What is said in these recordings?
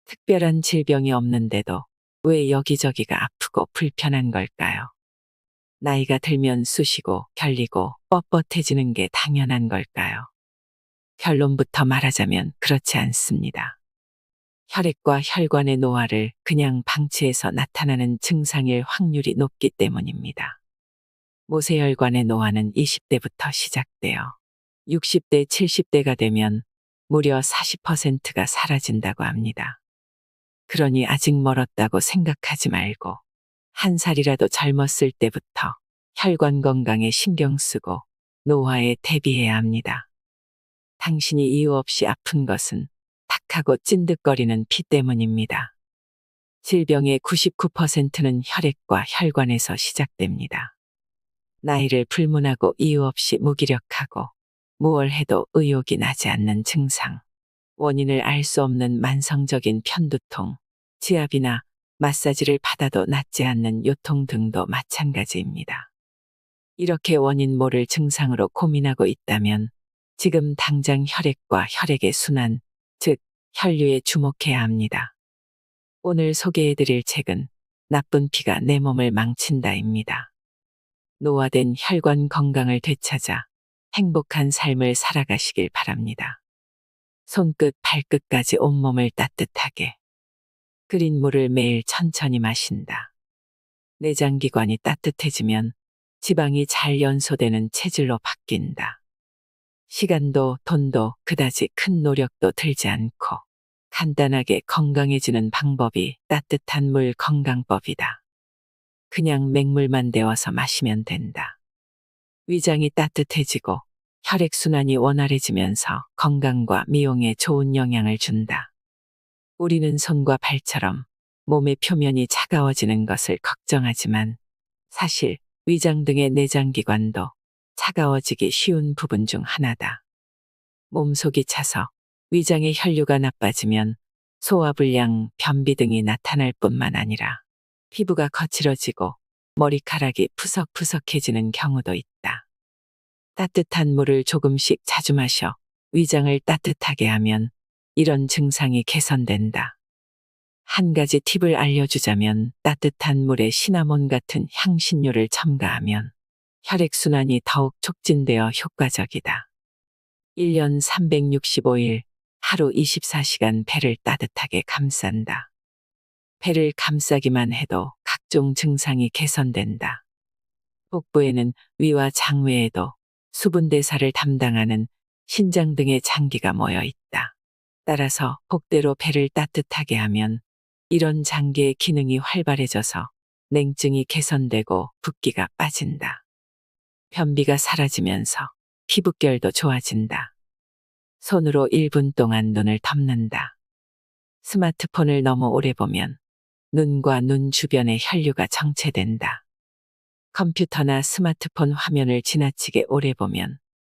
특별한 질병이 없는데도 왜 여기저기가 아프고 불편한 걸까요? 나이가 들면 쑤시고 결리고 뻣뻣해지는 게 당연한 걸까요? 결론부터 말하자면 그렇지 않습니다. 혈액과 혈관의 노화를 그냥 방치해서 나타나는 증상일 확률이 높기 때문입니다. 모세혈관의 노화는 20대부터 시작되어 60대, 70대가 되면 무려 40%가 사라진다고 합니다. 그러니 아직 멀었다고 생각하지 말고 한 살이라도 젊었을 때부터 혈관 건강에 신경 쓰고 노화에 대비해야 합니다. 당신이 이유 없이 아픈 것은 탁하고 찐득거리는 피 때문입니다. 질병의 99%는 혈액과 혈관에서 시작됩니다. 나이를 불문하고 이유 없이 무기력하고 무얼 해도 의욕이 나지 않는 증상, 원인을 알 수 없는 만성적인 편두통, 지압이나 마사지를 받아도 낫지 않는 요통 등도 마찬가지입니다. 이렇게 원인 모를 증상으로 고민하고 있다면 지금 당장 혈액과 혈액의 순환, 즉 혈류에 주목해야 합니다. 오늘 소개해드릴 책은 나쁜 피가 내 몸을 망친다입니다. 노화된 혈관 건강을 되찾아 행복한 삶을 살아가시길 바랍니다. 손끝 발끝까지 온몸을 따뜻하게 끓인 물을 매일 천천히 마신다. 내장기관이 따뜻해지면 지방이 잘 연소되는 체질로 바뀐다. 시간도 돈도 그다지 큰 노력도 들지 않고 간단하게 건강해지는 방법이 따뜻한 물 건강법이다. 그냥 맹물만 데워서 마시면 된다. 위장이 따뜻해지고 혈액순환이 원활해지면서 건강과 미용에 좋은 영향을 준다. 우리는 손과 발처럼 몸의 표면이 차가워지는 것을 걱정하지만 사실 위장 등의 내장기관도 차가워지기 쉬운 부분 중 하나다. 몸속이 차서 위장의 혈류가 나빠지면 소화불량, 변비 등이 나타날 뿐만 아니라 피부가 거칠어지고 머리카락이 푸석푸석해지는 경우도 있다. 따뜻한 물을 조금씩 자주 마셔 위장을 따뜻하게 하면 이런 증상이 개선된다. 한 가지 팁을 알려주자면 따뜻한 물에 시나몬 같은 향신료를 첨가하면 혈액순환이 더욱 촉진되어 효과적이다. 1년 365일 하루 24시간 배를 따뜻하게 감싼다. 배를 감싸기만 해도 각종 증상이 개선된다. 복부에는 위와 장 외에도 수분 대사를 담당하는 신장 등의 장기가 모여 있다. 따라서 복대로 배를 따뜻하게 하면 이런 장기의 기능이 활발해져서 냉증이 개선되고 붓기가 빠진다. 변비가 사라지면서 피부결도 좋아진다. 손으로 1분 동안 눈을 덮는다. 스마트폰을 너무 오래 보면 눈과 눈 주변의 혈류가 정체된다. 컴퓨터나 스마트폰 화면을 지나치게 오래 보면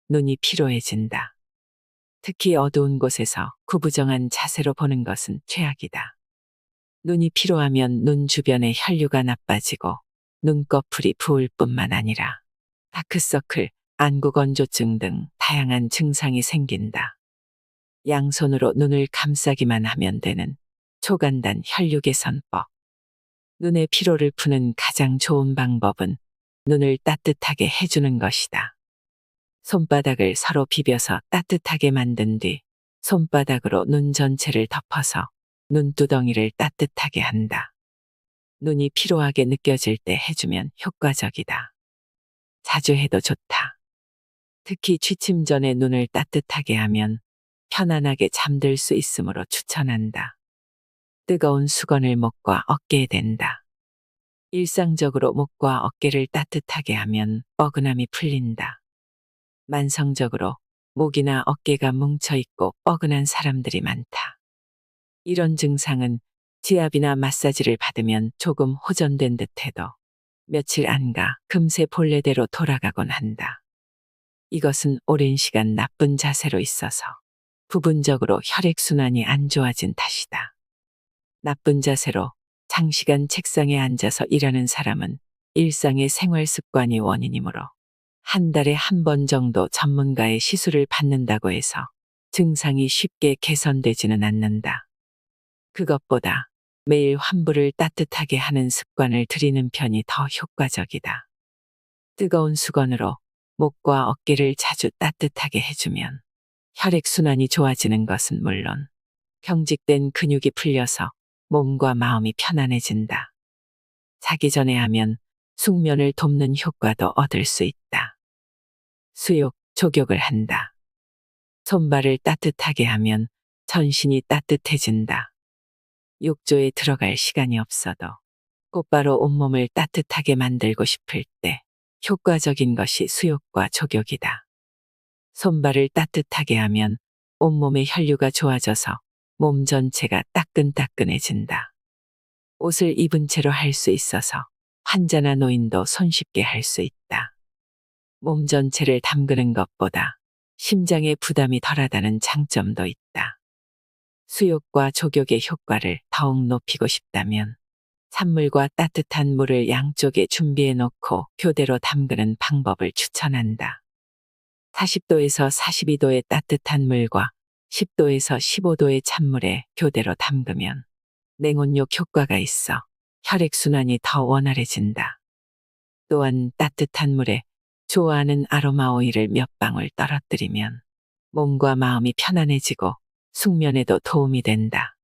눈이 피로해진다. 특히 어두운 곳에서 구부정한 자세로 보는 것은 최악이다. 눈이 피로하면 눈 주변의 혈류가 나빠지고 눈꺼풀이 부을 뿐만 아니라 다크서클, 안구건조증 등 다양한 증상이 생긴다. 양손으로 눈을 감싸기만 하면 되는 초간단 혈류 개선법. 눈의 피로를 푸는 가장 좋은 방법은 눈을 따뜻하게 해주는 것이다. 손바닥을 서로 비벼서 따뜻하게 만든 뒤 손바닥으로 눈 전체를 덮어서 눈두덩이를 따뜻하게 한다. 눈이 피로하게 느껴질 때 해주면 효과적이다. 자주 해도 좋다. 특히 취침 전에 눈을 따뜻하게 하면 편안하게 잠들 수 있으므로 추천한다. 뜨거운 수건을 목과 어깨에 댄다. 일상적으로 목과 어깨를 따뜻하게 하면 뻐근함이 풀린다. 만성적으로 목이나 어깨가 뭉쳐있고 뻐근한 사람들이 많다. 이런 증상은 지압이나 마사지를 받으면 조금 호전된 듯해도 며칠 안 가 금세 본래대로 돌아가곤 한다. 이것은 오랜 시간 나쁜 자세로 있어서 부분적으로 혈액순환이 안 좋아진 탓이다. 나쁜 자세로 장시간 책상에 앉아서 일하는 사람은 일상의 생활 습관이 원인이므로 한 달에 한 번 정도 전문가의 시술을 받는다고 해서 증상이 쉽게 개선되지는 않는다. 그것보다 매일 환부를 따뜻하게 하는 습관을 들이는 편이 더 효과적이다. 뜨거운 수건으로 목과 어깨를 자주 따뜻하게 해주면 혈액순환이 좋아지는 것은 물론 경직된 근육이 풀려서 몸과 마음이 편안해진다. 자기 전에 하면 숙면을 돕는 효과도 얻을 수 있다. 수욕, 족욕을 한다. 손발을 따뜻하게 하면 전신이 따뜻해진다. 욕조에 들어갈 시간이 없어도 곧바로 온몸을 따뜻하게 만들고 싶을 때 효과적인 것이 수욕과 족욕이다. 손발을 따뜻하게 하면 온몸의 혈류가 좋아져서 몸 전체가 따끈따끈해진다. 옷을 입은 채로 할 수 있어서 환자나 노인도 손쉽게 할 수 있다. 몸 전체를 담그는 것보다 심장에 부담이 덜하다는 장점도 있다. 수욕과 족욕의 효과를 더욱 높이고 싶다면 찬물과 따뜻한 물을 양쪽에 준비해 놓고 교대로 담그는 방법을 추천한다. 40도에서 42도의 따뜻한 물과 10도에서 15도의 찬물에 교대로 담그면 냉온욕 효과가 있어 혈액순환이 더 원활해진다. 또한 따뜻한 물에 좋아하는 아로마 오일을 몇 방울 떨어뜨리면 몸과 마음이 편안해지고 숙면에도 도움이 된다.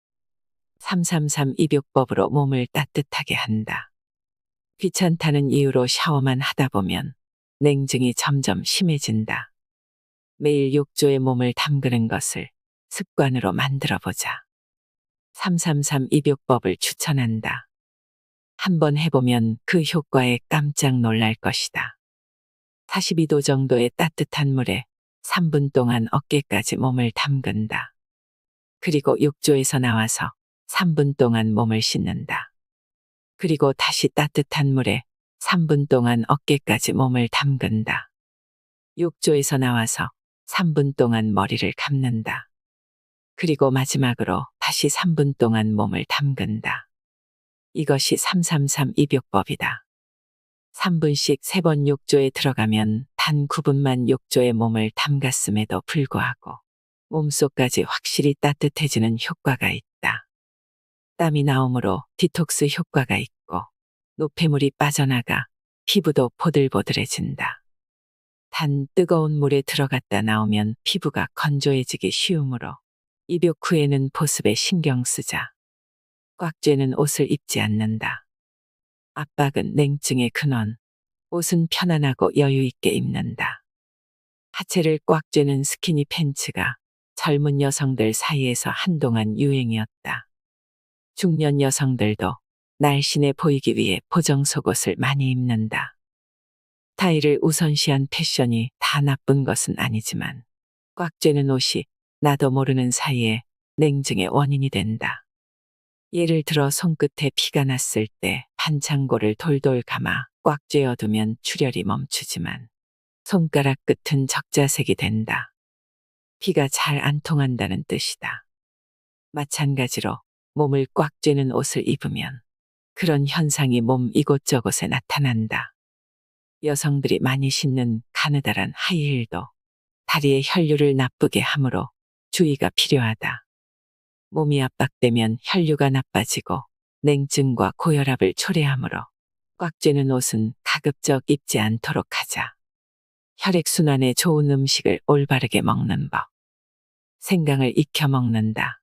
333 입욕법으로 몸을 따뜻하게 한다. 귀찮다는 이유로 샤워만 하다 보면 냉증이 점점 심해진다. 매일 욕조에 몸을 담그는 것을 습관으로 만들어 보자. 333 입욕법을 추천한다. 한번 해보면 그 효과에 깜짝 놀랄 것이다. 42도 정도의 따뜻한 물에 3분 동안 어깨까지 몸을 담근다. 그리고 욕조에서 나와서 3분 동안 몸을 씻는다. 그리고 다시 따뜻한 물에 3분 동안 어깨까지 몸을 담근다. 욕조에서 나와서 3분 동안 머리를 감는다. 그리고 마지막으로 다시 3분 동안 몸을 담근다. 이것이 333 입욕법이다. 3분씩 3번 욕조에 들어가면 단 9분만 욕조에 몸을 담갔음에도 불구하고 몸속까지 확실히 따뜻해지는 효과가 있다. 땀이 나오므로 디톡스 효과가 있고 노폐물이 빠져나가 피부도 보들보들해진다. 단 뜨거운 물에 들어갔다 나오면 피부가 건조해지기 쉬우므로 입욕 후에는 보습에 신경 쓰자. 꽉 쬐는 옷을 입지 않는다. 압박은 냉증의 근원. 옷은 편안하고 여유 있게 입는다. 하체를 꽉 쬐는 스키니 팬츠가 젊은 여성들 사이에서 한동안 유행이었다. 중년 여성들도 날씬해 보이기 위해 보정 속옷을 많이 입는다. 스타일을 우선시한 패션이 다 나쁜 것은 아니지만 꽉 쬐는 옷이 나도 모르는 사이에 냉증의 원인이 된다. 예를 들어 손끝에 피가 났을 때 반창고를 돌돌 감아 꽉 쬐어두면 출혈이 멈추지만 손가락 끝은 적자색이 된다. 피가 잘 안 통한다는 뜻이다. 마찬가지로 몸을 꽉 쬐는 옷을 입으면 그런 현상이 몸 이곳저곳에 나타난다. 여성들이 많이 신는 가느다란 하이힐도 다리의 혈류를 나쁘게 하므로 주의가 필요하다. 몸이 압박되면 혈류가 나빠지고 냉증과 고혈압을 초래하므로 꽉 쬐는 옷은 가급적 입지 않도록 하자. 혈액순환에 좋은 음식을 올바르게 먹는 법. 생강을 익혀 먹는다.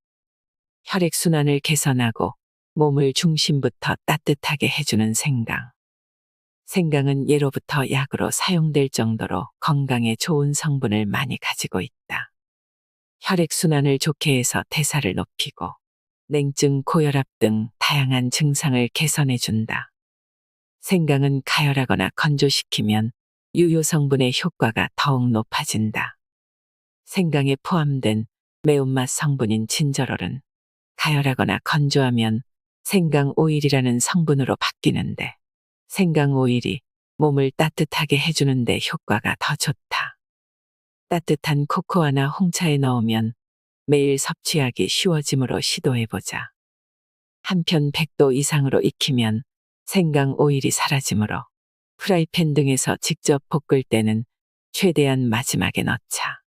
혈액순환을 개선하고 몸을 중심부터 따뜻하게 해주는 생강. 생강은 예로부터 약으로 사용될 정도로 건강에 좋은 성분을 많이 가지고 있다. 혈액순환을 좋게 해서 대사를 높이고 냉증, 고혈압 등 다양한 증상을 개선해준다. 생강은 가열하거나 건조시키면 유효 성분의 효과가 더욱 높아진다. 생강에 포함된 매운맛 성분인 진저롤은 가열하거나 건조하면 생강 오일이라는 성분으로 바뀌는데 생강 오일이 몸을 따뜻하게 해주는 데 효과가 더 좋다. 따뜻한 코코아나 홍차에 넣으면 매일 섭취하기 쉬워지므로 시도해보자. 한편 100도 이상으로 익히면 생강 오일이 사라지므로 프라이팬 등에서 직접 볶을 때는 최대한 마지막에 넣자.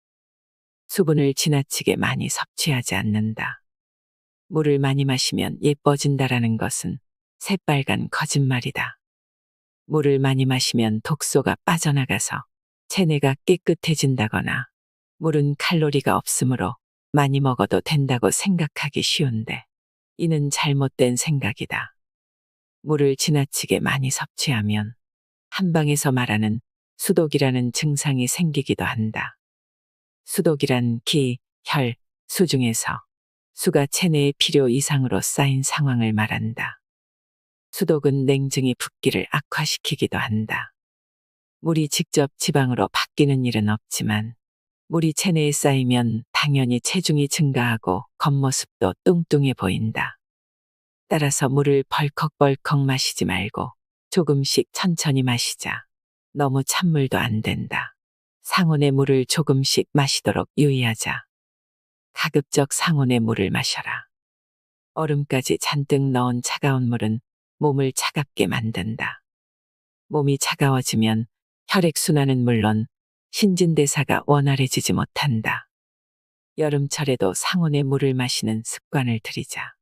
수분을 지나치게 많이 섭취하지 않는다. 물을 많이 마시면 예뻐진다라는 것은 새빨간 거짓말이다. 물을 많이 마시면 독소가 빠져나가서 체내가 깨끗해진다거나 물은 칼로리가 없으므로 많이 먹어도 된다고 생각하기 쉬운데 이는 잘못된 생각이다. 물을 지나치게 많이 섭취하면 한방에서 말하는 수독이라는 증상이 생기기도 한다. 수독이란 기, 혈, 수 중에서 수가 체내의 필요 이상으로 쌓인 상황을 말한다. 수독은 냉증이 붓기를 악화시키기도 한다. 물이 직접 지방으로 바뀌는 일은 없지만 물이 체내에 쌓이면 당연히 체중이 증가하고 겉모습도 뚱뚱해 보인다. 따라서 물을 벌컥벌컥 마시지 말고 조금씩 천천히 마시자. 너무 찬물도 안 된다. 상온의 물을 조금씩 마시도록 유의하자. 가급적 상온의 물을 마셔라. 얼음까지 잔뜩 넣은 차가운 물은 몸을 차갑게 만든다. 몸이 차가워지면 혈액순환은 물론 신진대사가 원활해지지 못한다. 여름철에도 상온의 물을 마시는 습관을 들이자.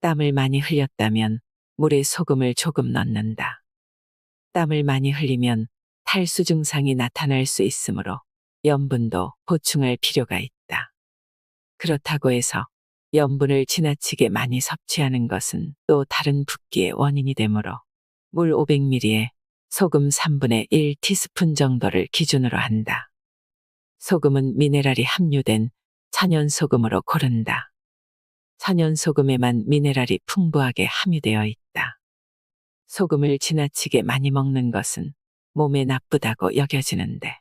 땀을 많이 흘렸다면 물에 소금을 조금 넣는다. 땀을 많이 흘리면 탈수 증상이 나타날 수 있으므로 염분도 보충할 필요가 있다. 그렇다고 해서 염분을 지나치게 많이 섭취하는 것은 또 다른 붓기의 원인이 되므로 물 500ml에 소금 3분의 1 티스푼 정도를 기준으로 한다. 소금은 미네랄이 함유된 천연소금으로 고른다. 천연소금에만 미네랄이 풍부하게 함유되어 있다. 소금을 지나치게 많이 먹는 것은 몸에 나쁘다고 여겨지는데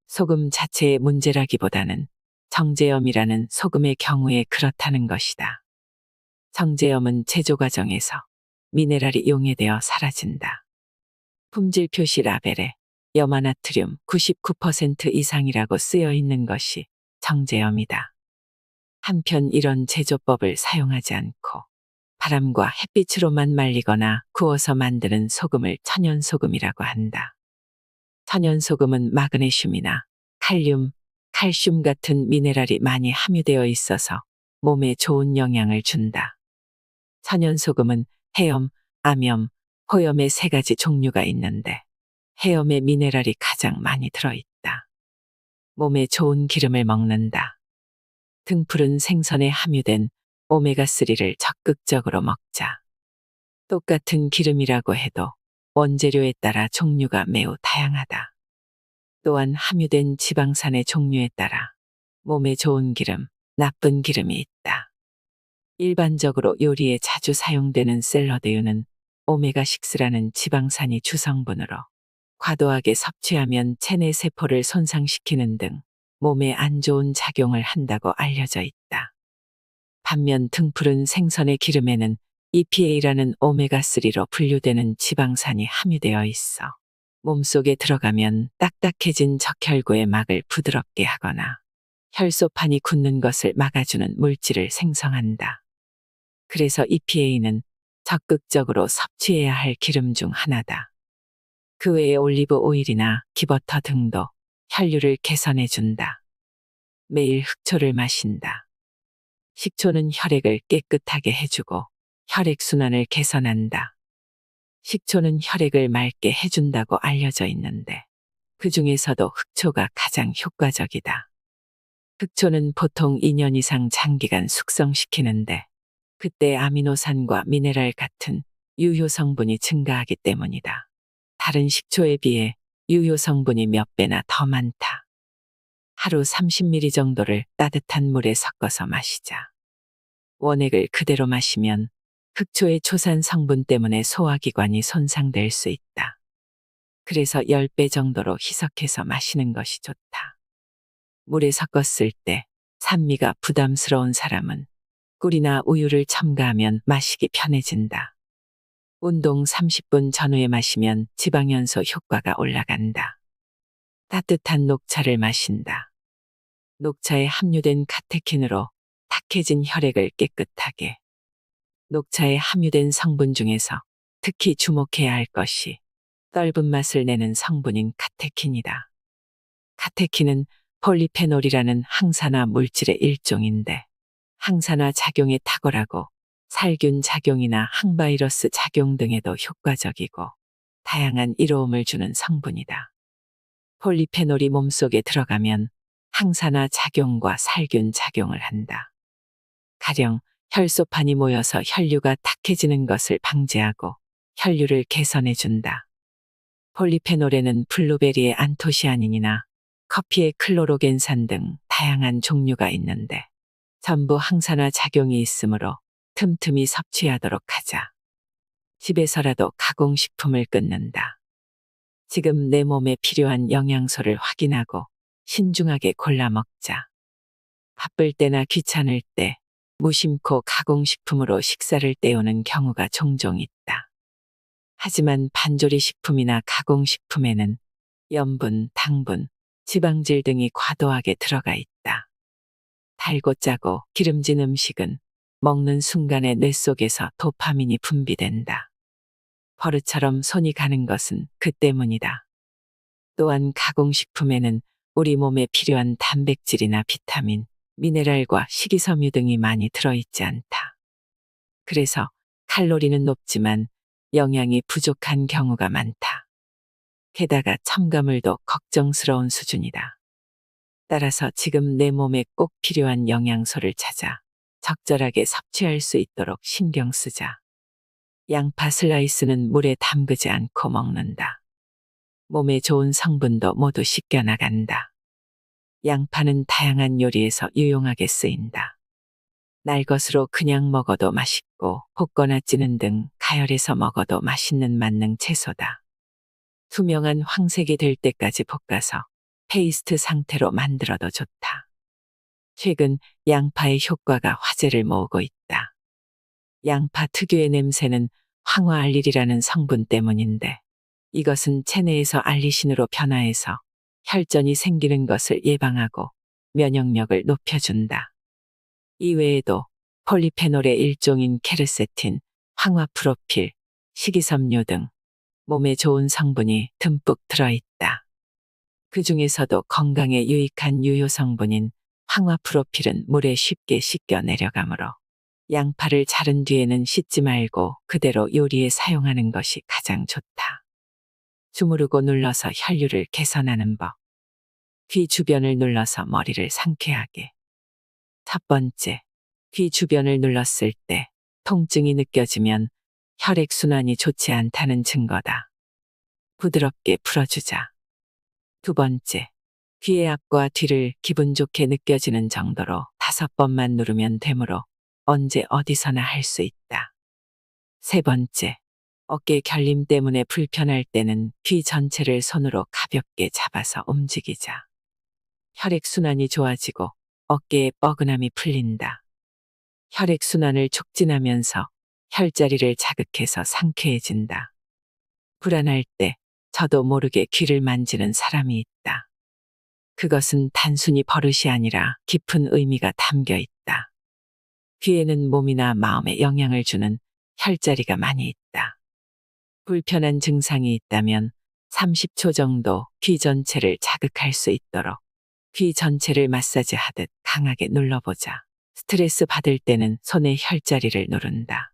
소금 자체의 문제라기보다는 정제염이라는 소금의 경우에 그렇다는 것이다. 정제염은 제조 과정에서 미네랄이 용해되어 사라진다. 품질 표시 라벨에 염화나트륨 99% 이상이라고 쓰여 있는 것이 정제염이다. 한편 이런 제조법을 사용하지 않고 바람과 햇빛으로만 말리거나 구워서 만드는 소금을 천연소금이라고 한다. 천연소금은 마그네슘이나 칼륨, 칼슘 같은 미네랄이 많이 함유되어 있어서 몸에 좋은 영향을 준다. 천연소금은 해염, 암염, 호염의 세 가지 종류가 있는데 해염에 미네랄이 가장 많이 들어있다. 몸에 좋은 기름을 먹는다. 등푸른 생선에 함유된 오메가3를 적극적으로 먹자. 똑같은 기름이라고 해도 원재료에 따라 종류가 매우 다양하다. 또한 함유된 지방산의 종류에 따라 몸에 좋은 기름, 나쁜 기름이 있다. 일반적으로 요리에 자주 사용되는 샐러드유는 오메가6라는 지방산이 주성분으로 과도하게 섭취하면 체내 세포를 손상시키는 등 몸에 안 좋은 작용을 한다고 알려져 있다. 반면 등푸른 생선의 기름에는 EPA라는 오메가3로 분류되는 지방산이 함유되어 있어 몸속에 들어가면 딱딱해진 적혈구의 막을 부드럽게 하거나 혈소판이 굳는 것을 막아주는 물질을 생성한다. 그래서 EPA는 적극적으로 섭취해야 할 기름 중 하나다. 그 외에 올리브 오일이나 기버터 등도 혈류를 개선해준다. 매일 흑초를 마신다. 식초는 혈액을 깨끗하게 해주고 혈액순환을 개선한다. 식초는 혈액을 맑게 해준다고 알려져 있는데 그 중에서도 흑초가 가장 효과적이다. 흑초는 보통 2년 이상 장기간 숙성시키는데 그때 아미노산과 미네랄 같은 유효 성분이 증가하기 때문이다. 다른 식초에 비해 유효 성분이 몇 배나 더 많다. 하루 30ml 정도를 따뜻한 물에 섞어서 마시자. 원액을 그대로 마시면 흑초의 초산 성분 때문에 소화기관이 손상될 수 있다. 그래서 10배 정도로 희석해서 마시는 것이 좋다. 물에 섞었을 때 산미가 부담스러운 사람은 꿀이나 우유를 첨가하면 마시기 편해진다. 운동 30분 전후에 마시면 지방연소 효과가 올라간다. 따뜻한 녹차를 마신다. 녹차에 함유된 카테킨으로 탁해진 혈액을 깨끗하게. 녹차에 함유된 성분 중에서 특히 주목해야 할 것이 떫은 맛을 내는 성분인 카테킨이다. 카테킨은 폴리페놀이라는 항산화 물질의 일종인데 항산화 작용에 탁월하고 살균 작용이나 항바이러스 작용 등에도 효과적이고 다양한 이로움을 주는 성분이다. 폴리페놀이 몸속에 들어가면 항산화 작용과 살균 작용을 한다. 가령 혈소판이 모여서 혈류가 탁해지는 것을 방지하고 혈류를 개선해 준다. 폴리페놀에는 블루베리의 안토시아닌이나 커피의 클로로겐산 등 다양한 종류가 있는데 전부 항산화 작용이 있으므로 틈틈이 섭취하도록 하자. 집에서라도 가공식품을 끊는다. 지금 내 몸에 필요한 영양소를 확인하고 신중하게 골라 먹자. 바쁠 때나 귀찮을 때 무심코 가공식품으로 식사를 때우는 경우가 종종 있다. 하지만 반조리 식품이나 가공식품에는 염분, 당분, 지방질 등이 과도하게 들어가 있다. 달고 짜고 기름진 음식은 먹는 순간에 뇌 속에서 도파민이 분비된다. 버릇처럼 손이 가는 것은 그 때문이다. 또한 가공식품에는 우리 몸에 필요한 단백질이나 비타민, 미네랄과 식이섬유 등이 많이 들어있지 않다. 그래서 칼로리는 높지만 영양이 부족한 경우가 많다. 게다가 첨가물도 걱정스러운 수준이다. 따라서 지금 내 몸에 꼭 필요한 영양소를 찾아 적절하게 섭취할 수 있도록 신경 쓰자. 양파 슬라이스는 물에 담그지 않고 먹는다. 몸에 좋은 성분도 모두 씻겨나간다. 양파는 다양한 요리에서 유용하게 쓰인다. 날 것으로 그냥 먹어도 맛있고 볶거나 찌는 등 가열해서 먹어도 맛있는 만능 채소다. 투명한 황색이 될 때까지 볶아서 페이스트 상태로 만들어도 좋다. 최근 양파의 효과가 화제를 모으고 있다. 양파 특유의 냄새는 황화알릴이라는 성분 때문인데 이것은 체내에서 알리신으로 변화해서 혈전이 생기는 것을 예방하고 면역력을 높여준다. 이외에도 폴리페놀의 일종인 케르세틴, 황화프로필, 식이섬유 등 몸에 좋은 성분이 듬뿍 들어있다. 그 중에서도 건강에 유익한 유효 성분인 황화프로필은 물에 쉽게 씻겨 내려가므로 양파를 자른 뒤에는 씻지 말고 그대로 요리에 사용하는 것이 가장 좋다. 주무르고 눌러서 혈류를 개선하는 법. 귀 주변을 눌러서 머리를 상쾌하게. 첫 번째, 귀 주변을 눌렀을 때 통증이 느껴지면 혈액순환이 좋지 않다는 증거다. 부드럽게 풀어주자. 두 번째, 귀의 앞과 뒤를 기분 좋게 느껴지는 정도로 5번만 누르면 되므로 언제 어디서나 할 수 있다. 세 번째, 어깨 결림 때문에 불편할 때는 귀 전체를 손으로 가볍게 잡아서 움직이자. 혈액순환이 좋아지고 어깨의 뻐근함이 풀린다. 혈액순환을 촉진하면서 혈자리를 자극해서 상쾌해진다. 불안할 때 저도 모르게 귀를 만지는 사람이 있다. 그것은 단순히 버릇이 아니라 깊은 의미가 담겨 있다. 귀에는 몸이나 마음에 영향을 주는 혈자리가 많이 있다. 불편한 증상이 있다면 30초 정도 귀 전체를 자극할 수 있도록 귀 전체를 마사지하듯 강하게 눌러보자. 스트레스 받을 때는 손의 혈자리를 누른다.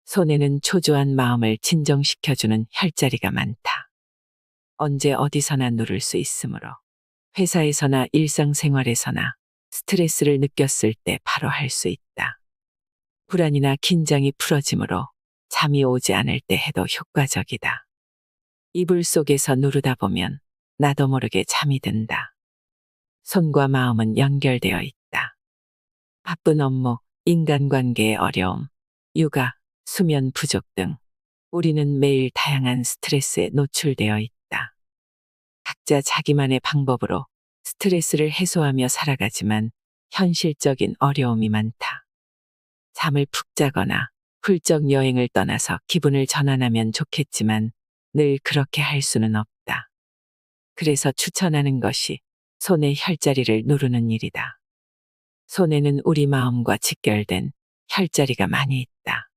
손에는 초조한 마음을 진정시켜주는 혈자리가 많다. 언제 어디서나 누를 수 있으므로 회사에서나 일상생활에서나 스트레스를 느꼈을 때 바로 할 수 있다. 불안이나 긴장이 풀어지므로 잠이 오지 않을 때 해도 효과적이다. 이불 속에서 누르다 보면 나도 모르게 잠이 든다. 손과 마음은 연결되어 있다. 바쁜 업무, 인간관계의 어려움, 육아, 수면 부족 등 우리는 매일 다양한 스트레스에 노출되어 있다. 각자 자기만의 방법으로 스트레스를 해소하며 살아가지만 현실적인 어려움이 많다. 잠을 푹 자거나 훌쩍 여행을 떠나서 기분을 전환하면 좋겠지만 늘 그렇게 할 수는 없다. 그래서 추천하는 것이 손의 혈자리를 누르는 일이다. 손에는 우리 마음과 직결된 혈자리가 많이 있다.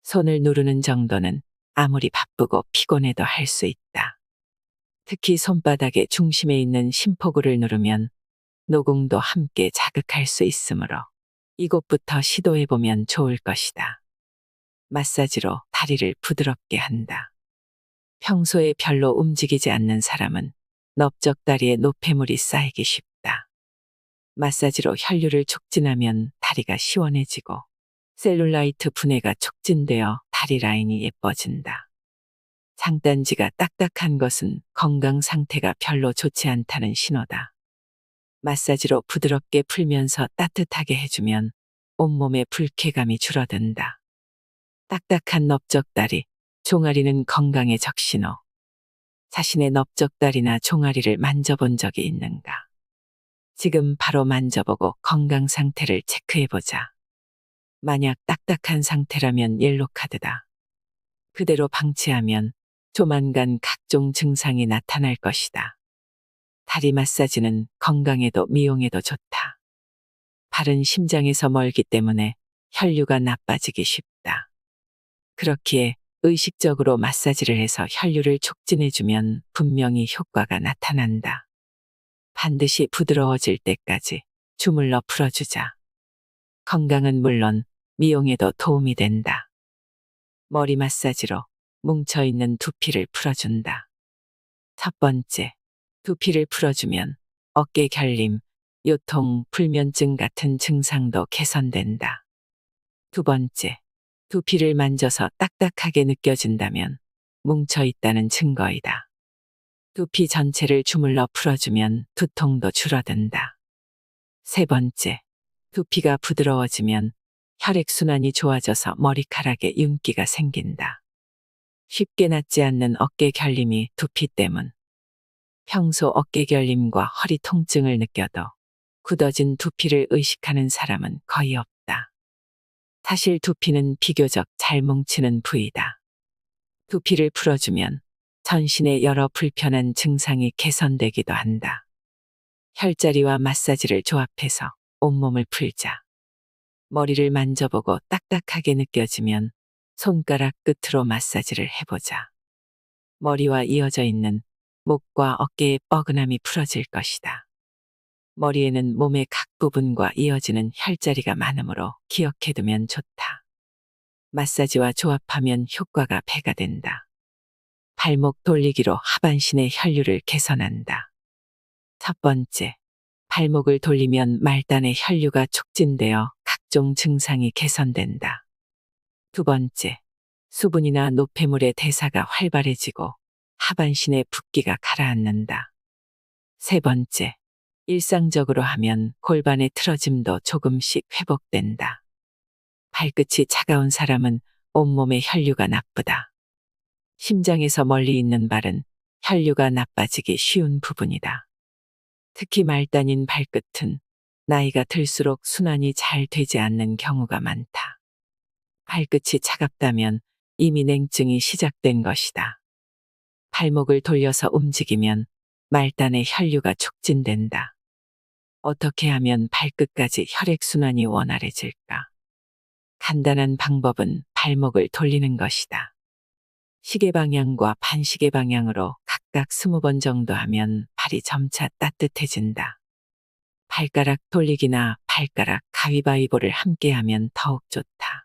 손을 누르는 정도는 아무리 바쁘고 피곤해도 할 수 있다. 특히 손바닥의 중심에 있는 심포구를 누르면 노궁도 함께 자극할 수 있으므로 이곳부터 시도해보면 좋을 것이다. 마사지로 다리를 부드럽게 한다. 평소에 별로 움직이지 않는 사람은 넓적다리에 노폐물이 쌓이기 쉽다. 마사지로 혈류를 촉진하면 다리가 시원해지고 셀룰라이트 분해가 촉진되어 다리 라인이 예뻐진다. 장단지가 딱딱한 것은 건강 상태가 별로 좋지 않다는 신호다. 마사지로 부드럽게 풀면서 따뜻하게 해주면 온몸의 불쾌감이 줄어든다. 딱딱한 넓적다리, 종아리는 건강의 적신호. 자신의 넓적다리나 종아리를 만져본 적이 있는가? 지금 바로 만져보고 건강 상태를 체크해보자. 만약 딱딱한 상태라면 옐로카드다. 그대로 방치하면 조만간 각종 증상이 나타날 것이다. 다리 마사지는 건강에도 미용에도 좋다. 발은 심장에서 멀기 때문에 혈류가 나빠지기 쉽다. 그렇기에 의식적으로 마사지를 해서 혈류를 촉진해주면 분명히 효과가 나타난다. 반드시 부드러워질 때까지 주물러 풀어주자. 건강은 물론 미용에도 도움이 된다. 머리 마사지로 뭉쳐있는 두피를 풀어준다. 첫 번째, 두피를 풀어주면 어깨 결림, 요통, 불면증 같은 증상도 개선된다. 두 번째, 두피를 만져서 딱딱하게 느껴진다면 뭉쳐있다는 증거이다. 두피 전체를 주물러 풀어주면 두통도 줄어든다. 세 번째, 두피가 부드러워지면 혈액순환이 좋아져서 머리카락에 윤기가 생긴다. 쉽게 낫지 않는 어깨 결림이 두피 때문. 평소 어깨 결림과 허리 통증을 느껴도 굳어진 두피를 의식하는 사람은 거의 없다. 사실 두피는 비교적 잘 뭉치는 부위다. 두피를 풀어주면 전신의 여러 불편한 증상이 개선되기도 한다. 혈자리와 마사지를 조합해서 온몸을 풀자. 머리를 만져보고 딱딱하게 느껴지면 손가락 끝으로 마사지를 해보자. 머리와 이어져 있는 목과 어깨의 뻐근함이 풀어질 것이다. 머리에는 몸의 각 부분과 이어지는 혈자리가 많으므로 기억해두면 좋다. 마사지와 조합하면 효과가 배가 된다. 발목 돌리기로 하반신의 혈류를 개선한다. 첫 번째, 발목을 돌리면 말단의 혈류가 촉진되어 각종 증상이 개선된다. 두 번째, 수분이나 노폐물의 대사가 활발해지고 하반신의 붓기가 가라앉는다. 세 번째, 일상적으로 하면 골반의 틀어짐도 조금씩 회복된다. 발끝이 차가운 사람은 온몸의 혈류가 나쁘다. 심장에서 멀리 있는 발은 혈류가 나빠지기 쉬운 부분이다. 특히 말단인 발끝은 나이가 들수록 순환이 잘 되지 않는 경우가 많다. 발끝이 차갑다면 이미 냉증이 시작된 것이다. 발목을 돌려서 움직이면 말단의 혈류가 촉진된다. 어떻게 하면 발끝까지 혈액순환이 원활해질까? 간단한 방법은 발목을 돌리는 것이다. 시계 방향과 반시계 방향으로 각각 20번 정도 하면 발이 점차 따뜻해진다. 발가락 돌리기나 발가락 가위바위보를 함께 하면 더욱 좋다.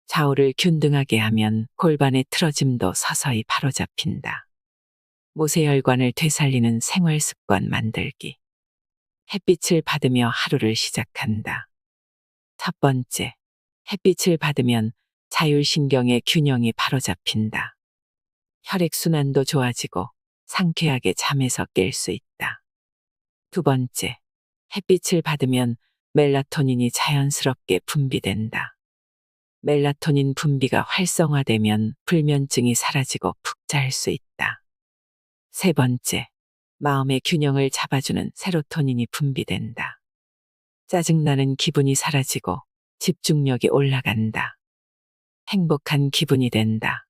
좌우를 균등하게 하면 골반의 틀어짐도 서서히 바로잡힌다. 모세혈관을 되살리는 생활 습관 만들기. 햇빛을 받으며 하루를 시작한다. 첫 번째, 햇빛을 받으면 자율신경의 균형이 바로잡힌다. 혈액순환도 좋아지고 상쾌하게 잠에서 깰 수 있다. 두 번째, 햇빛을 받으면 멜라토닌이 자연스럽게 분비된다. 멜라토닌 분비가 활성화되면 불면증이 사라지고 푹 잘 수 있다. 세 번째, 마음의 균형을 잡아주는 세로토닌이 분비된다. 짜증나는 기분이 사라지고 집중력이 올라간다. 행복한 기분이 된다.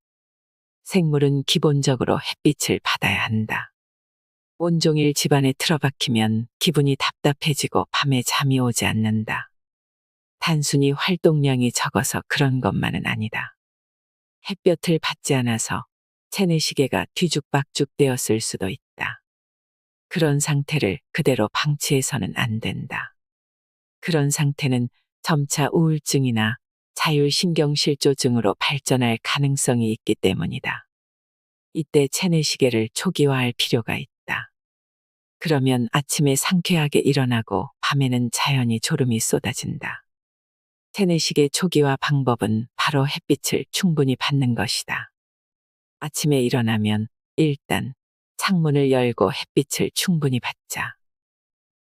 생물은 기본적으로 햇빛을 받아야 한다. 온종일 집안에 틀어박히면 기분이 답답해지고 밤에 잠이 오지 않는다. 단순히 활동량이 적어서 그런 것만은 아니다. 햇볕을 받지 않아서 체내시계가 뒤죽박죽 되었을 수도 있다. 그런 상태를 그대로 방치해서는 안 된다. 그런 상태는 점차 우울증이나 자율신경실조증으로 발전할 가능성이 있기 때문이다. 이때 체내시계를 초기화할 필요가 있다. 그러면 아침에 상쾌하게 일어나고 밤에는 자연히 졸음이 쏟아진다. 체내시계 초기화 방법은 바로 햇빛을 충분히 받는 것이다. 아침에 일어나면 일단 창문을 열고 햇빛을 충분히 받자.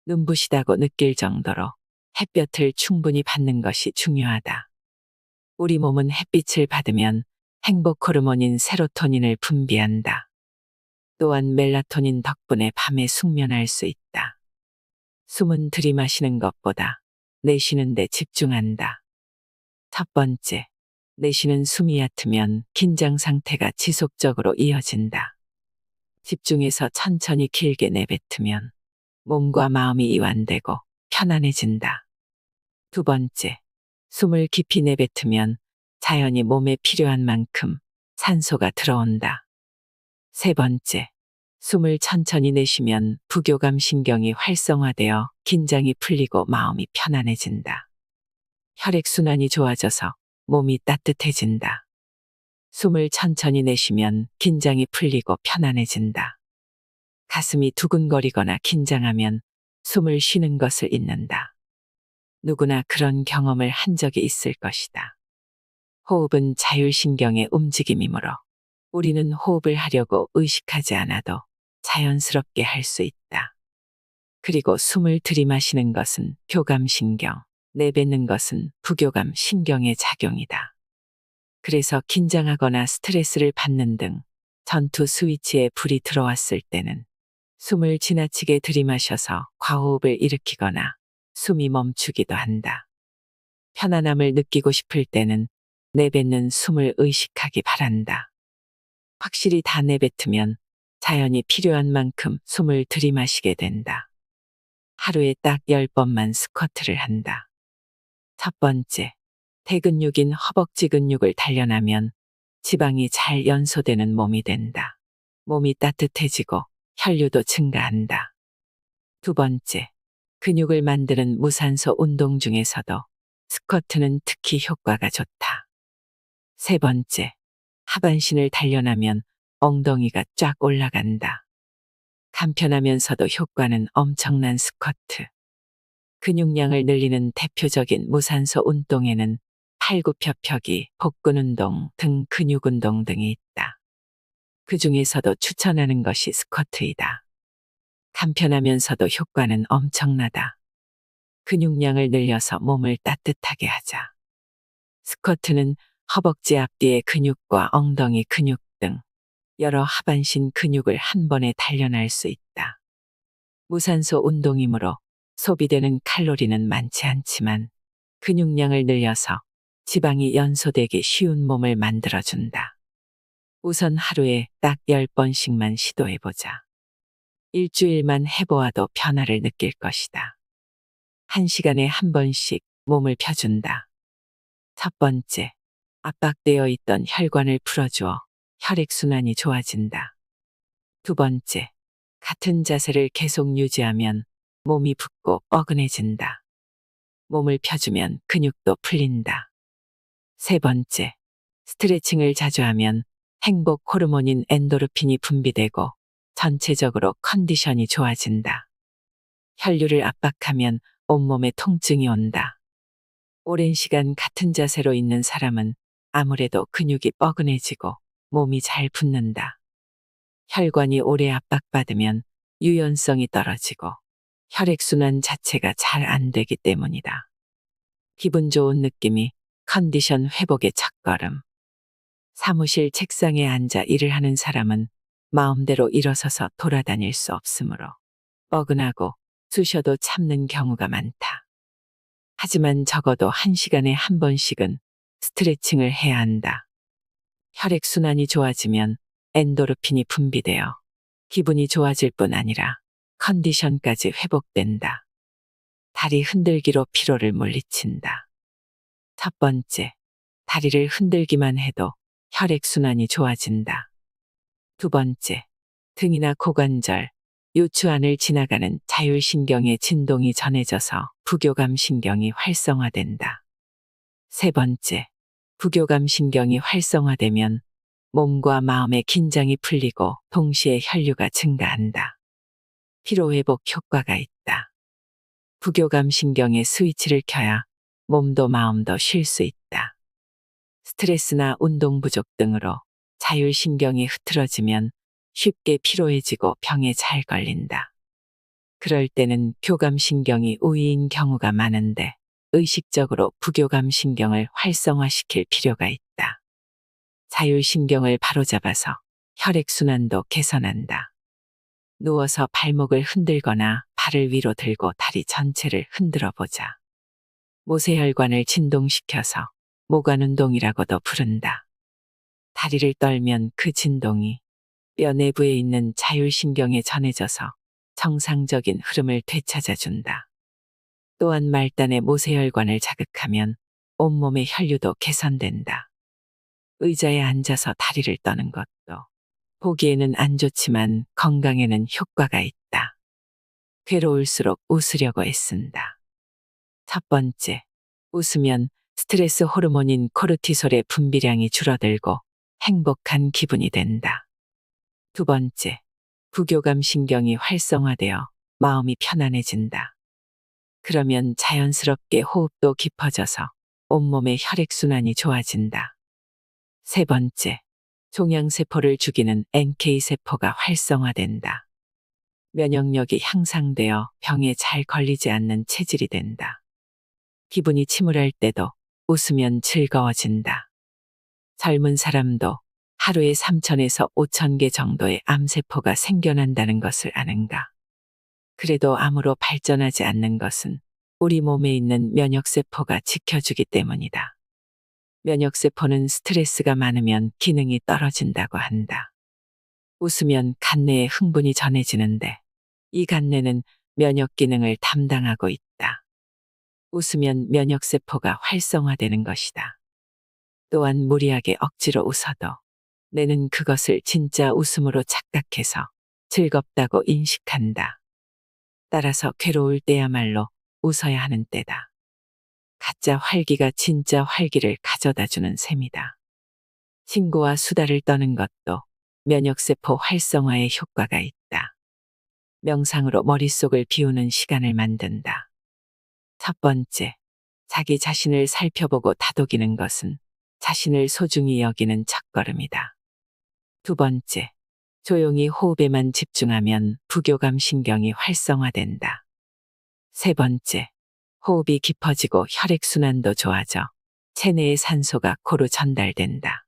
눈부시다고 느낄 정도로 햇볕을 충분히 받는 것이 중요하다. 우리 몸은 햇빛을 받으면 행복 호르몬인 세로토닌을 분비한다. 또한 멜라토닌 덕분에 밤에 숙면할 수 있다. 숨은 들이마시는 것보다 내쉬는 데 집중한다. 첫 번째, 내쉬는 숨이 얕으면 긴장 상태가 지속적으로 이어진다. 집중해서 천천히 길게 내뱉으면 몸과 마음이 이완되고 편안해진다. 두 번째, 숨을 깊이 내뱉으면 자연히 몸에 필요한 만큼 산소가 들어온다. 세 번째, 숨을 천천히 내쉬면 부교감 신경이 활성화되어 긴장이 풀리고 마음이 편안해진다. 혈액순환이 좋아져서 몸이 따뜻해진다. 숨을 천천히 내쉬면 긴장이 풀리고 편안해진다. 가슴이 두근거리거나 긴장하면 숨을 쉬는 것을 잊는다. 누구나 그런 경험을 한 적이 있을 것이다. 호흡은 자율신경의 움직임이므로 우리는 호흡을 하려고 의식하지 않아도 자연스럽게 할 수 있다. 그리고 숨을 들이마시는 것은 교감신경, 내뱉는 것은 부교감 신경의 작용이다. 그래서 긴장하거나 스트레스를 받는 등 전투 스위치에 불이 들어왔을 때는 숨을 지나치게 들이마셔서 과호흡을 일으키거나 숨이 멈추기도 한다. 편안함을 느끼고 싶을 때는 내뱉는 숨을 의식하기 바란다. 확실히 다 내뱉으면 자연히 필요한 만큼 숨을 들이마시게 된다. 하루에 딱 10번만 스쿼트를 한다. 첫 번째, 대근육인 허벅지 근육을 단련하면 지방이 잘 연소되는 몸이 된다. 몸이 따뜻해지고 혈류도 증가한다. 두 번째, 근육을 만드는 무산소 운동 중에서도 스쿼트는 특히 효과가 좋다. 세 번째, 하반신을 단련하면 엉덩이가 쫙 올라간다. 간편하면서도 효과는 엄청난 스쿼트. 근육량을 늘리는 대표적인 무산소 운동에는 팔굽혀펴기, 복근운동 등 근육운동 등이 있다. 그 중에서도 추천하는 것이 스쿼트이다. 간편하면서도 효과는 엄청나다. 근육량을 늘려서 몸을 따뜻하게 하자. 스쿼트는 허벅지 앞뒤의 근육과 엉덩이 근육 등 여러 하반신 근육을 한 번에 단련할 수 있다. 무산소 운동이므로 소비되는 칼로리는 많지 않지만 근육량을 늘려서 지방이 연소되기 쉬운 몸을 만들어준다. 우선 하루에 딱 10번씩만 시도해보자. 일주일만 해보아도 변화를 느낄 것이다. 1시간에 한 번씩 몸을 펴준다. 첫 번째, 압박되어 있던 혈관을 풀어주어 혈액순환이 좋아진다. 두 번째, 같은 자세를 계속 유지하면 몸이 붓고 뻐근해진다. 몸을 펴주면 근육도 풀린다. 세 번째, 스트레칭을 자주 하면 행복 호르몬인 엔도르핀이 분비되고 전체적으로 컨디션이 좋아진다. 혈류를 압박하면 온몸에 통증이 온다. 오랜 시간 같은 자세로 있는 사람은 아무래도 근육이 뻐근해지고 몸이 잘 붓는다. 혈관이 오래 압박받으면 유연성이 떨어지고 혈액순환 자체가 잘 안 되기 때문이다. 기분 좋은 느낌이 컨디션 회복의 첫걸음. 사무실 책상에 앉아 일을 하는 사람은 마음대로 일어서서 돌아다닐 수 없으므로 뻐근하고 쑤셔도 참는 경우가 많다. 하지만 적어도 1시간에 한 번씩은 스트레칭을 해야 한다. 혈액순환이 좋아지면 엔도르핀이 분비되어 기분이 좋아질 뿐 아니라 컨디션까지 회복된다. 다리 흔들기로 피로를 물리친다. 첫 번째, 다리를 흔들기만 해도 혈액순환이 좋아진다. 두 번째, 등이나 고관절, 요추 안을 지나가는 자율신경의 진동이 전해져서 부교감 신경이 활성화된다. 세 번째, 부교감 신경이 활성화되면 몸과 마음의 긴장이 풀리고 동시에 혈류가 증가한다. 피로회복 효과가 있다. 부교감 신경의 스위치를 켜야 몸도 마음도 쉴 수 있다. 스트레스나 운동 부족 등으로 자율신경이 흐트러지면 쉽게 피로해지고 병에 잘 걸린다. 그럴 때는 교감신경이 우위인 경우가 많은데 의식적으로 부교감신경을 활성화시킬 필요가 있다. 자율신경을 바로잡아서 혈액순환도 개선한다. 누워서 발목을 흔들거나 발을 위로 들고 다리 전체를 흔들어 보자. 모세혈관을 진동시켜서 모관운동이라고도 부른다. 다리를 떨면 그 진동이 뼈 내부에 있는 자율신경에 전해져서 정상적인 흐름을 되찾아준다. 또한 말단의 모세혈관을 자극하면 온몸의 혈류도 개선된다. 의자에 앉아서 다리를 떠는 것도 보기에는 안 좋지만 건강에는 효과가 있다. 괴로울수록 웃으려고 애쓴다. 첫 번째, 웃으면 스트레스 호르몬인 코르티솔의 분비량이 줄어들고 행복한 기분이 된다. 두 번째, 부교감 신경이 활성화되어 마음이 편안해진다. 그러면 자연스럽게 호흡도 깊어져서 온몸의 혈액순환이 좋아진다. 세 번째, 종양세포를 죽이는 NK세포가 활성화된다. 면역력이 향상되어 병에 잘 걸리지 않는 체질이 된다. 기분이 침울할 때도 웃으면 즐거워진다. 젊은 사람도 하루에 3,000에서 5,000개 정도의 암세포가 생겨난다는 것을 아는가? 그래도 암으로 발전하지 않는 것은 우리 몸에 있는 면역세포가 지켜주기 때문이다. 면역세포는 스트레스가 많으면 기능이 떨어진다고 한다. 웃으면 간내에 흥분이 전해지는데 이 간내는 면역 기능을 담당하고 있다. 웃으면 면역세포가 활성화되는 것이다. 또한 무리하게 억지로 웃어도 뇌는 그것을 진짜 웃음으로 착각해서 즐겁다고 인식한다. 따라서 괴로울 때야말로 웃어야 하는 때다. 가짜 활기가 진짜 활기를 가져다 주는 셈이다. 친구와 수다를 떠는 것도 면역세포 활성화에 효과가 있다. 명상으로 머릿속을 비우는 시간을 만든다. 첫 번째, 자기 자신을 살펴보고 다독이는 것은 자신을 소중히 여기는 첫걸음이다. 두 번째, 조용히 호흡에만 집중하면 부교감 신경이 활성화된다. 세 번째, 호흡이 깊어지고 혈액순환도 좋아져 체내의 산소가 코로 전달된다.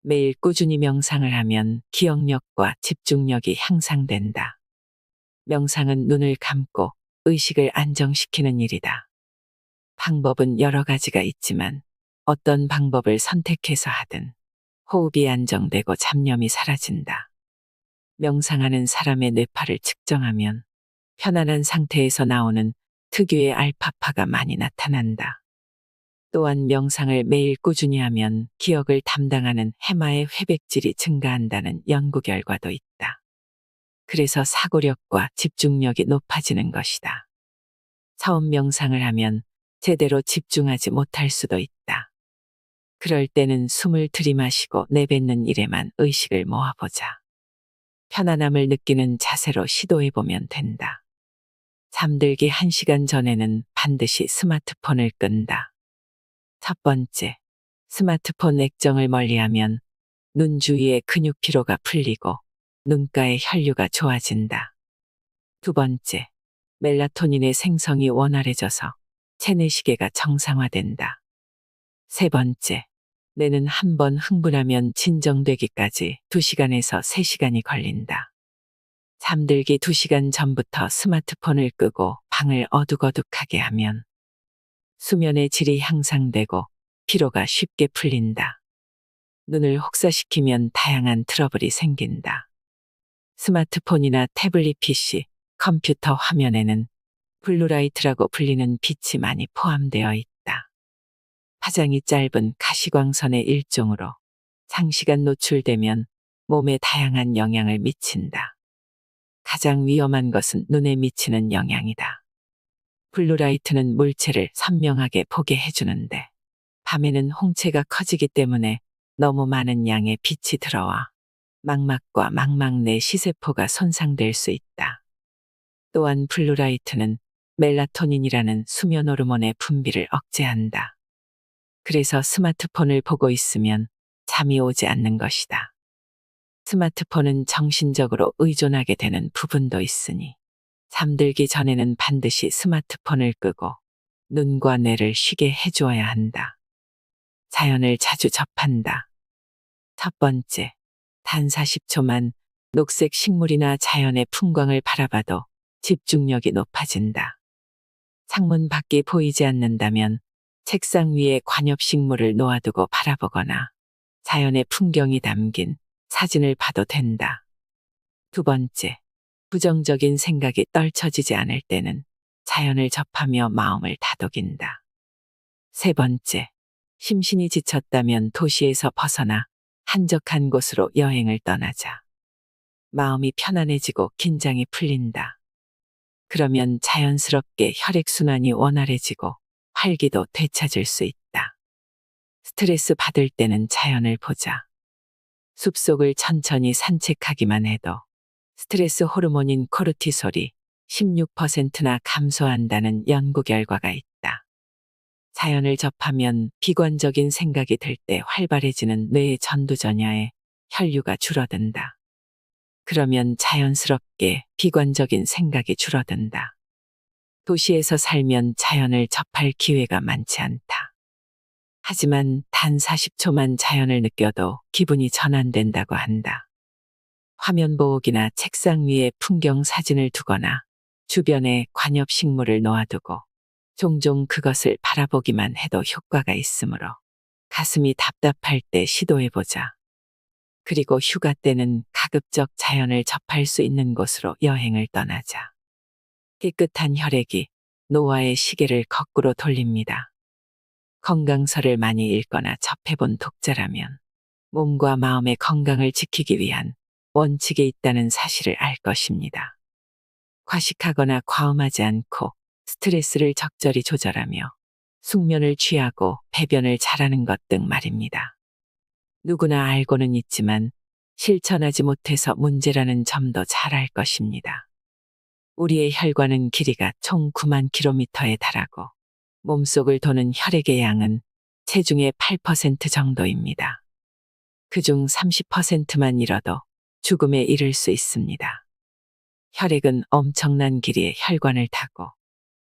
매일 꾸준히 명상을 하면 기억력과 집중력이 향상된다. 명상은 눈을 감고 의식을 안정시키는 일이다. 방법은 여러 가지가 있지만 어떤 방법을 선택해서 하든 호흡이 안정되고 잡념이 사라진다. 명상하는 사람의 뇌파를 측정하면 편안한 상태에서 나오는 특유의 알파파가 많이 나타난다. 또한 명상을 매일 꾸준히 하면 기억을 담당하는 해마의 회백질이 증가한다는 연구 결과도 있다. 그래서 사고력과 집중력이 높아지는 것이다. 처음 명상을 하면 제대로 집중하지 못할 수도 있다. 그럴 때는 숨을 들이마시고 내뱉는 일에만 의식을 모아보자. 편안함을 느끼는 자세로 시도해보면 된다. 잠들기 1시간 전에는 반드시 스마트폰을 끈다. 첫 번째, 스마트폰 액정을 멀리하면 눈 주위의 근육 피로가 풀리고 눈가의 혈류가 좋아진다. 두 번째, 멜라토닌의 생성이 원활해져서 체내시계가 정상화된다. 세 번째, 뇌는 한 번 흥분하면 진정되기까지 2시간에서 3시간이 걸린다. 잠들기 2시간 전부터 스마트폰을 끄고 방을 어둑어둑하게 하면 수면의 질이 향상되고 피로가 쉽게 풀린다. 눈을 혹사시키면 다양한 트러블이 생긴다. 스마트폰이나 태블릿 PC, 컴퓨터 화면에는 블루라이트라고 불리는 빛이 많이 포함되어 있다. 파장이 짧은 가시광선의 일종으로 장시간 노출되면 몸에 다양한 영향을 미친다. 가장 위험한 것은 눈에 미치는 영향이다. 블루라이트는 물체를 선명하게 보게 해주는데 밤에는 홍채가 커지기 때문에 너무 많은 양의 빛이 들어와 망막과 망막 내 시세포가 손상될 수 있다. 또한 블루라이트는 멜라토닌이라는 수면 호르몬의 분비를 억제한다. 그래서 스마트폰을 보고 있으면 잠이 오지 않는 것이다. 스마트폰은 정신적으로 의존하게 되는 부분도 있으니 잠들기 전에는 반드시 스마트폰을 끄고 눈과 뇌를 쉬게 해주어야 한다. 자연을 자주 접한다. 첫 번째, 단 40초만 녹색 식물이나 자연의 풍광을 바라봐도 집중력이 높아진다. 창문 밖이 보이지 않는다면 책상 위에 관엽식물을 놓아두고 바라보거나 자연의 풍경이 담긴 사진을 봐도 된다. 두 번째, 부정적인 생각이 떨쳐지지 않을 때는 자연을 접하며 마음을 다독인다. 세 번째, 심신이 지쳤다면 도시에서 벗어나 한적한 곳으로 여행을 떠나자. 마음이 편안해지고 긴장이 풀린다. 그러면 자연스럽게 혈액순환이 원활해지고 활기도 되찾을 수 있다. 스트레스 받을 때는 자연을 보자. 숲속을 천천히 산책하기만 해도 스트레스 호르몬인 코르티솔이 16%나 감소한다는 연구 결과가 있다. 자연을 접하면 비관적인 생각이 들 때 활발해지는 뇌의 전두전야에 혈류가 줄어든다. 그러면 자연스럽게 비관적인 생각이 줄어든다. 도시에서 살면 자연을 접할 기회가 많지 않다. 하지만 단 40초만 자연을 느껴도 기분이 전환된다고 한다. 화면 보호기나 책상 위에 풍경 사진을 두거나 주변에 관엽식물을 놓아두고 종종 그것을 바라보기만 해도 효과가 있으므로 가슴이 답답할 때 시도해보자. 그리고 휴가 때는 가급적 자연을 접할 수 있는 곳으로 여행을 떠나자. 깨끗한 혈액이 노화의 시계를 거꾸로 돌립니다. 건강서를 많이 읽거나 접해본 독자라면 몸과 마음의 건강을 지키기 위한 원칙에 있다는 사실을 알 것입니다. 과식하거나 과음하지 않고 스트레스를 적절히 조절하며 숙면을 취하고 배변을 잘하는 것 등 말입니다. 누구나 알고는 있지만 실천하지 못해서 문제라는 점도 잘 알 것입니다. 우리의 혈관은 길이가 총 9만 킬로미터에 달하고 몸속을 도는 혈액의 양은 체중의 8% 정도입니다. 그중 30%만 잃어도 죽음에 이를 수 있습니다. 혈액은 엄청난 길이의 혈관을 타고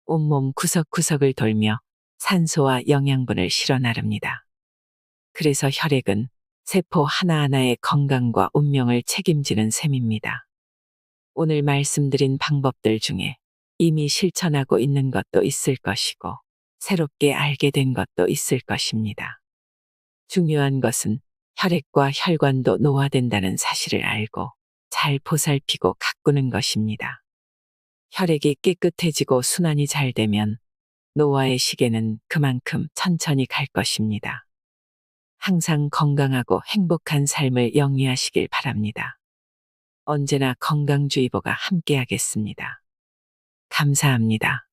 온몸 구석구석을 돌며 산소와 영양분을 실어 나릅니다. 그래서 혈액은 세포 하나하나의 건강과 운명을 책임지는 셈입니다. 오늘 말씀드린 방법들 중에 이미 실천하고 있는 것도 있을 것이고 새롭게 알게 된 것도 있을 것입니다. 중요한 것은 혈액과 혈관도 노화된다는 사실을 알고 잘 보살피고 가꾸는 것입니다. 혈액이 깨끗해지고 순환이 잘 되면 노화의 시계는 그만큼 천천히 갈 것입니다. 항상 건강하고 행복한 삶을 영위하시길 바랍니다. 언제나 건강주의보가 함께하겠습니다. 감사합니다.